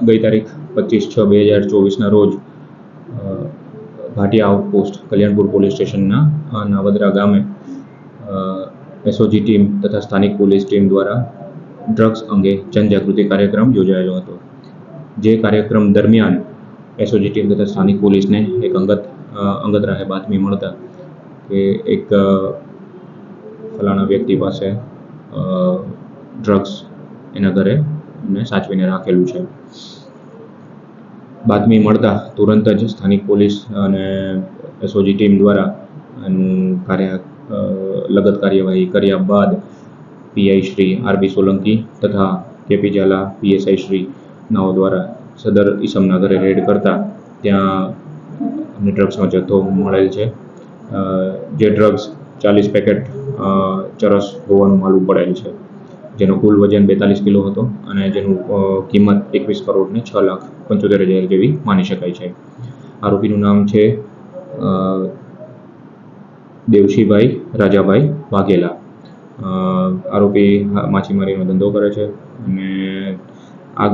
ગઈ તારીખ 25/6/2024ના રોજ ભાટિયા આઉટપોસ્ટ કલ્યાણપુર પોલીસ સ્ટેશનના નાવદરા ગામે એસઓજી ટીમ તથા સ્થાનિક પોલીસ ટીમ દ્વારા ડ્રગ્સ અંગે જનજાગૃતિ કાર્યક્રમ યોજાયેલો હતો। જે કાર્યક્રમ દરમિયાન એસઓજી ટીમ તથા સ્થાનિક પોલીસને એક અંગત રાહે બાતમી મળતા કે એક ફલાણા વ્યક્તિ પાસે ડ્રગ્સ એના ઘરે સાચવીને રાખેલું છે। બાતમી મળતા તુરંત જ સ્થાનિક પોલીસ અને એસઓજી ટીમ દ્વારા લગત કાર્યવાહી કર્યા બાદ પીઆઈ શ્રી આરબી સોલંકી તથા કેપી ઝાલા પીએસઆઈ શ્રી નાઓ દ્વારા સદર ઈસમના ઘરે રેડ કરતા ત્યાં અમને ડ્રગ્સનો જથ્થો મળેલ છે। જે ડ્રગ્સ 40 પેકેટ ચરસ હોવાનું માલુમ પડેલ છે, જેનો કુલ વજન 42 કિલો હતો અને જેનું કિંમત 21,06,75,000 જેવી માની શકાય છે। આરોપીનું નામ છે દેવશીભાઈ રાજાભાઈ વાઘેલા। આરોપી માછીમારીનો ધંધો કરે છે અને આ